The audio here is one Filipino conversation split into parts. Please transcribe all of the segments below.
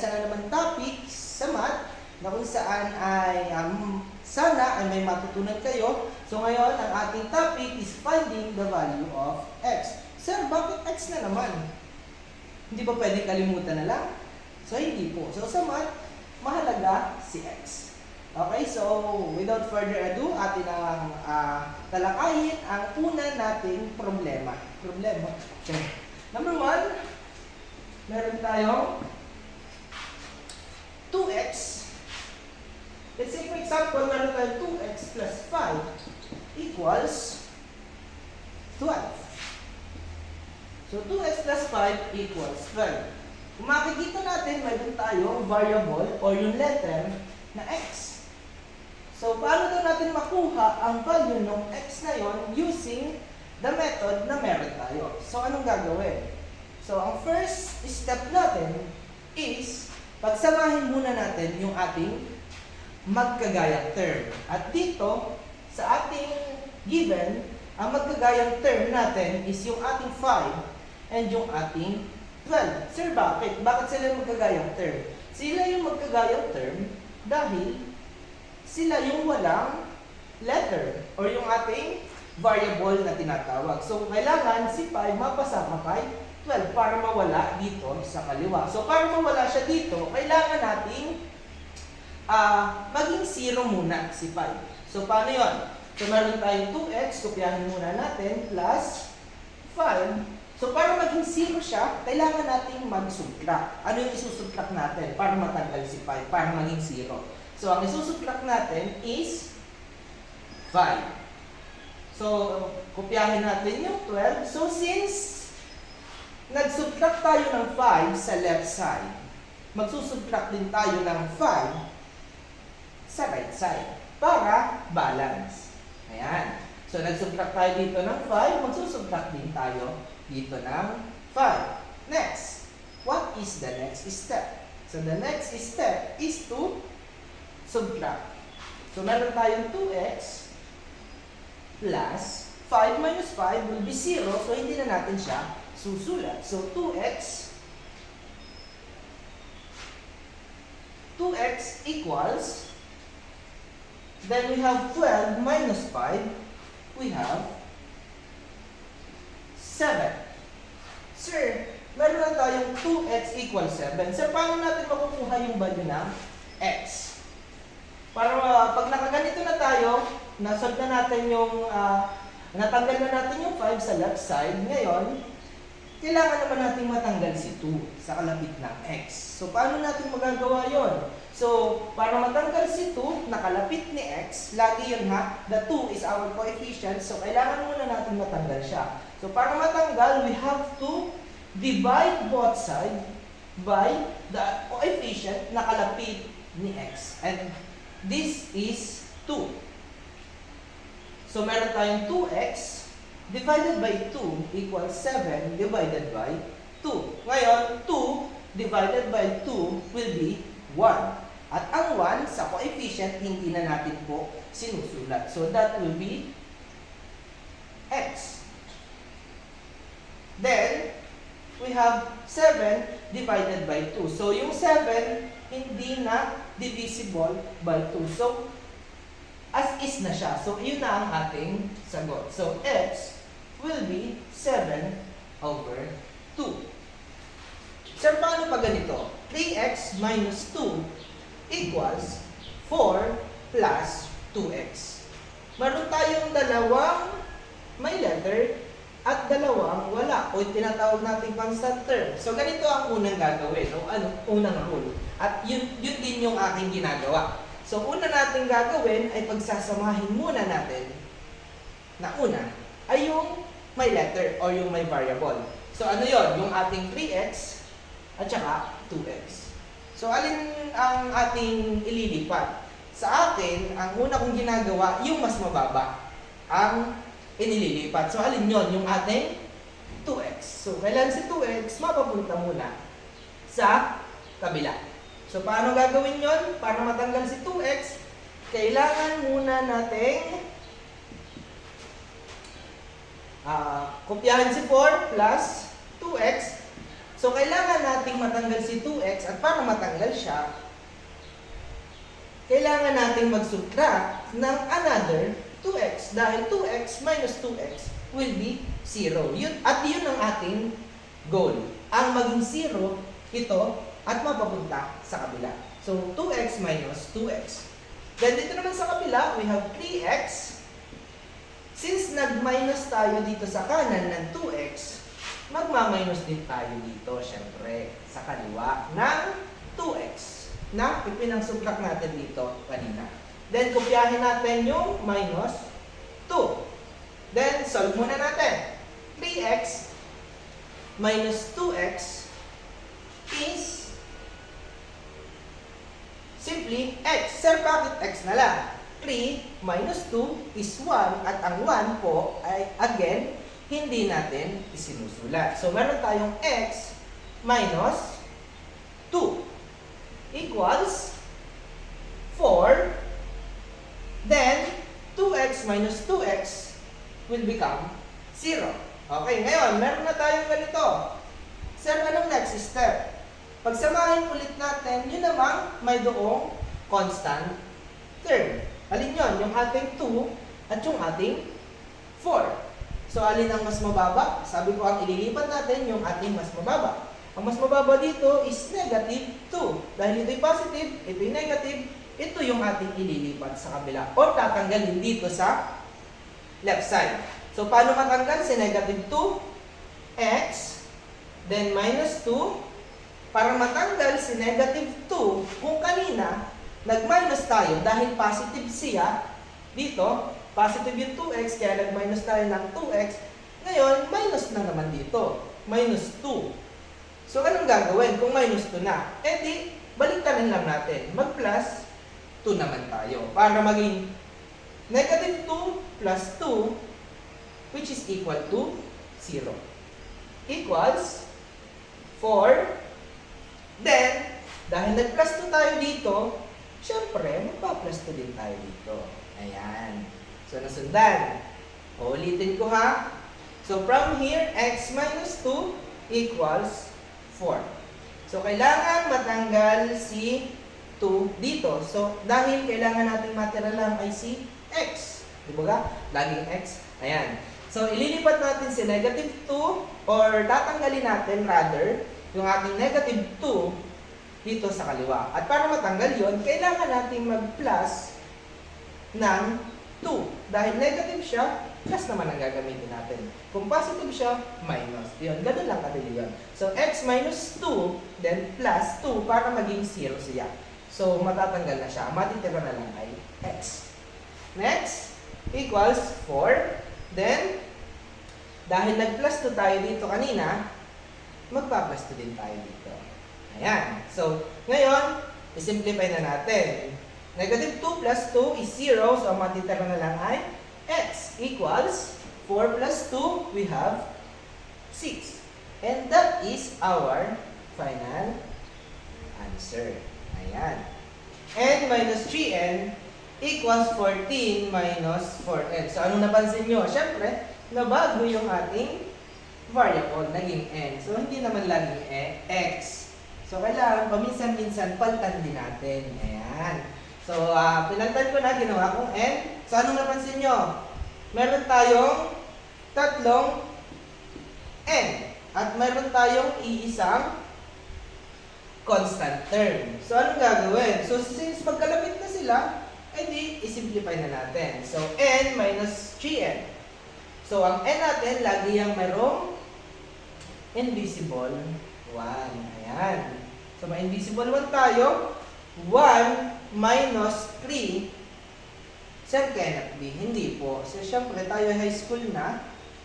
isa na naman topic sa math na kung saan ay sana ay may matutunan kayo. So ngayon, ang ating topic is finding the value of x. Sir, bakit x na naman? Hindi ba pwede kalimutan na lang? So hindi po. So sa math, mahalaga si x. Okay, so without further ado, atin ang talakayin ang una nating problema. Okay. Number 1, meron tayong 2x. Let's say for example, meron tayong 2x plus 5 equals 12. So 2x plus 5 equals 12. Kung makikita natin, meron tayong variable or yung letter na x. So paano daw natin makuha ang value ng x na yon using the method na meron tayo? So anong gagawin? So ang first step natin is pagsamahin muna natin yung ating magkagayang term. At dito, sa ating given, ang magkagayang term natin is yung ating 5 and yung ating 12. Sir, bakit? Bakit sila magkagayang term? Sila yung magkagayang term dahil sila yung walang letter or yung ating variable na tinatawag. So, kailangan si 5 mapasama kay 12 para mawala dito sa kaliwa. So, para mawala siya dito, kailangan nating maging 0 muna si 5. So, paano yun? So, meron tayong 2x, kopyahin muna natin, plus 5. So, para maging 0 siya, kailangan nating mag-subtract. Ano yung isusubtract natin para matanggal si 5, para maging 0? So, ang isusubtract natin is 5. So, kopyahin natin yung 12. So, since nag-subtract tayo ng 5 sa left side, magsusubtract din tayo ng 5 sa right side para balance. Ayan. So, nag-subtract tayo dito ng 5, magsusubtract din tayo dito ng 5. Next, what is the next step? So, the next step is to subtract. So, meron tayong 2x plus 5 minus 5 will be 0. So, hindi na natin siya susulat. So, 2x equals, then we have 12 minus 5, we have 7. Sir, meron na tayong 2x equals 7. Sir, paano natin makukuha yung value ng x? Para pag nakaganito na tayo, nasolve na natin yung, natanggal na natin yung 5 sa left side. Ngayon, kailangan naman natin matanggal si 2 sa kalapit ng x. So, paano natin magagawa yon? So, para matanggal si 2 na kalapit ni x, lagi yun ha, the 2 is our coefficient. So, kailangan muna natin matanggal siya. So, para matanggal, we have to divide both sides by the coefficient na kalapit ni x. And this is 2. So, meron tayong 2x divided by 2 equals 7 divided by 2. Ngayon, 2 divided by 2 will be 1. At ang 1 sa coefficient, hindi na natin po sinusulat. So, that will be x. Then, we have 7 divided by 2. So, yung 7, hindi na divisible by 2. So, as is na siya. So, yun na ang ating sagot. So, x will be 7 over 2. Sir, paano pa ganito? 3x minus 2 equals 4 plus 2x. Meron tayong dalawang may letter at dalawang wala o tinatawag nating constant term. So, ganito ang unang gagawin o unang rule. At yun din yung aking ginagawa. So, una natin gagawin ay pagsasamahin muna natin na una ay yung may letter or yung may variable. So, ano yon? Yung ating 3x at saka 2x. So, alin ang ating ililipat? Sa akin, ang una kong ginagawa, yung mas mababa ang inililipat. So, alin yon? Yung ating 2x. So, kailan si 2x, mapapunta muna sa kabila. So, paano gagawin yon? Para matanggal si 2x, kailangan muna nating kopyahin si 4 plus 2x. So, kailangan nating matanggal si 2x at para matanggal siya, kailangan nating mag-subtract ng another 2x dahil 2x minus 2x will be 0. At yun ang ating goal. Ang maging 0, ito, at mapapunta sa kabila. So, 2x minus 2x. Then, dito naman sa kabila, we have 3x. Since nag-minus tayo dito sa kanan ng 2x, magma-minus din tayo dito, syempre, sa kaliwa ng 2x na ipinangsubtract natin dito kanina. Then, kopyahin natin yung minus 2. Then, solve muna natin. 3x minus 2x is simply x. Sir, bakit x na lang? 3 minus 2 is 1 at ang 1 po ay, again, hindi natin isinusulat. So, meron tayong x minus 2 equals 4. Then, 2x minus 2x will become 0. Okay, ngayon, meron na tayong ganito. Sir, anong next step? Pagsamahin ulit natin, yun namang may doong constant term. Alin yun? Yung ating 2 at yung ating 4. So, alin ang mas mababa? Sabi ko, ang ililipat natin yung ating mas mababa. Ang mas mababa dito is negative 2. Dahil ito'y positive, ito'y negative, ito yung ating ililipat sa kabila. O tatanggalin dito sa left side. So, paano matanggal? Si negative 2x, then minus 2. Para matanggal si negative 2, kung kanina, nag-minus tayo dahil positive siya, dito, positive yung 2x, kaya nag-minus tayo ng 2x. Ngayon, minus na naman dito. Minus 2. So, anong gagawin kung minus 2 na? Eh di, baliktarin lang natin. Mag-plus 2 naman tayo. Para maging negative 2 plus 2, which is equal to 0. Equals 4. Then, dahil nag-plus 2 tayo dito, syempre, magpa-plus 2 din tayo dito. Ayan. So, nasundan. Ulitin ko ha. So, from here, x minus 2 equals 4. So, kailangan matanggal si 2 dito. So, dahil kailangan natin matira lang ay si x. Di ba? Laging x. Ayan. So, ililipat natin si negative 2 or tatanggalin natin rather yung ating negative 2 dito sa kaliwa. At para matanggal yon, kailangan natin mag-plus ng 2. Dahil negative siya, plus naman ang gagamitin natin. Kung positive siya, minus. Yun, ganun lang kadali yun. So, x minus 2, then plus 2 para maging 0 siya. So, matatanggal na siya. Matitira na lang ay x. Next, equals 4. Then, dahil nag-plus 2 tayo dito kanina, magpa-plus 2 din tayo dito. Ayan. So, ngayon, isimplify na natin. Negative 2 plus 2 is 0. So, ang matitira na lang ay x equals 4 plus 2, we have 6. And that is our final answer. Ayan. N minus 3n equals 14 minus 4n. So, anong napansin nyo? Siyempre, nabago yung ating variable, naging n. So, hindi naman laging x. So, kailangan paminsan-minsan palitan din natin. Ayan. So, pinalitan ko na, ginawa kong n. So, anong napansin nyo? Meron tayong tatlong n. At meron tayong iisang constant term. So, anong gagawin? So, since magkalapit na sila, edi, isimplify na natin. So, n minus 3n. So, ang n natin, lagi yung merong invisible 1. Ayan. So, may invisible 1 tayo. 1 minus 3. Sir, cannot be. Hindi po. So, syempre, tayo high school na.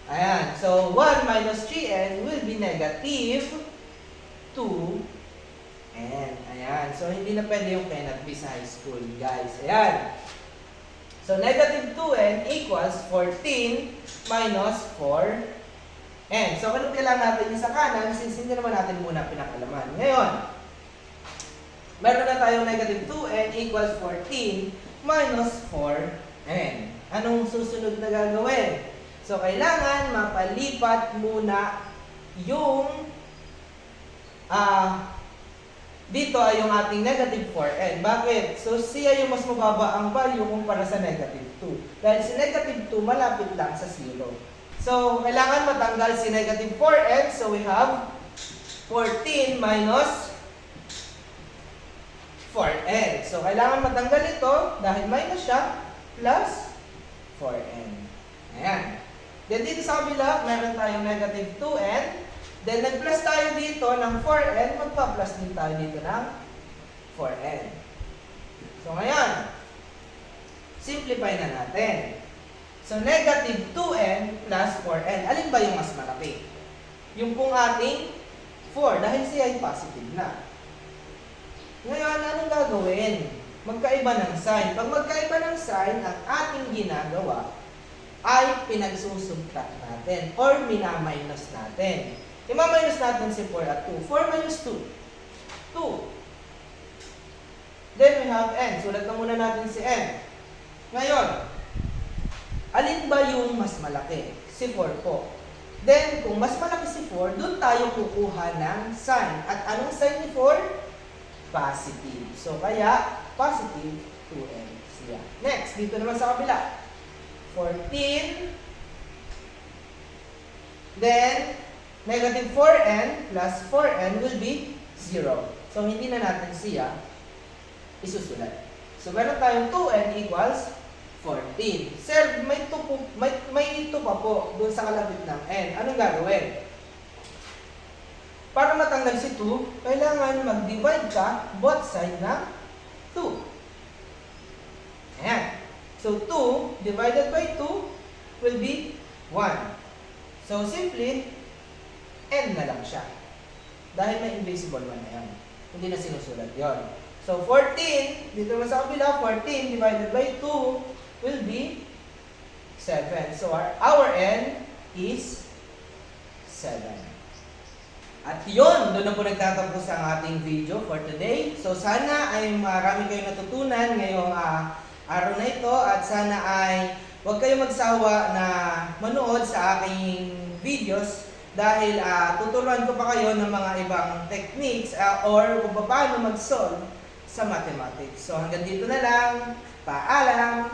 Ayan. So, 1 minus 3n will be negative 2n. Ayan. So, hindi na pwede yung cannot be sa high school, guys. Ayan. So, negative 2n equals 14 minus 4n. So, kailangan natin yung sa kanan since hindi naman natin muna pinakalaman. Ngayon, meron na tayong negative 2n equals 14 minus 4n. Anong susunod na gagawin? So, kailangan mapalipat muna yung dito ay yung ating negative 4n. Bakit? So, siya yung mas mababa ang value kumpara sa negative 2. Dahil si negative 2 malapit lang sa 0. So, kailangan matanggal si negative 4n. So, we have 14 minus 4n. So, kailangan matanggal ito dahil minus siya plus 4n. Ayan. Then, dito sa kabila, meron tayong negative 2n. Then, nag-plus tayo dito ng 4n, magpa-plus din tayo dito ng 4n. So, ngayon, simplify na natin. So, negative 2n plus 4n. Alin ba yung mas malaki? Yung pong ating 4, dahil siya ay positive na. Ngayon, anong gagawin? Magkaiba ng sign. Pag magkaiba ng sign, ang ating ginagawa ay pinagsusubtract natin or minaminus natin. I-minus natin si 4 at 2. 4 minus 2. 2. Then we have n. Sulat na muna natin si n. Ngayon, alin ba yung mas malaki? Si 4 po. Then, kung mas malaki si 4, doon tayo kukuha ng sign. At anong sign ni 4? Positive. So, kaya, positive 2n siya. Next, dito naman sa kabila. 14. Then, negative 4n plus 4n will be 0. So, hindi na natin siya isusulat. So, meron tayong 2n equals 14. Sir, may 2 pa po doon sa kalapit ng n. Anong gagawin? Para matanggal si 2, kailangan mag-divide ka both side ng 2. Ayan. So, 2 divided by 2 will be 1. So, simply, n na lang siya. Dahil may invisible one na yan. Hindi na sinusulat yon. So, 14, dito naman sa kabila, 14 divided by 2 will be 7. So, our n is 7. At yun, doon na po nagtatapos ang ating video for today. So, sana ay marami kayong natutunan ngayong araw na ito. At sana ay huwag kayong magsawa na manood sa aking videos. Dahil tuturuan ko pa kayo ng mga ibang techniques or kung paano mag-solve sa mathematics. So hanggang dito na lang. Paalam!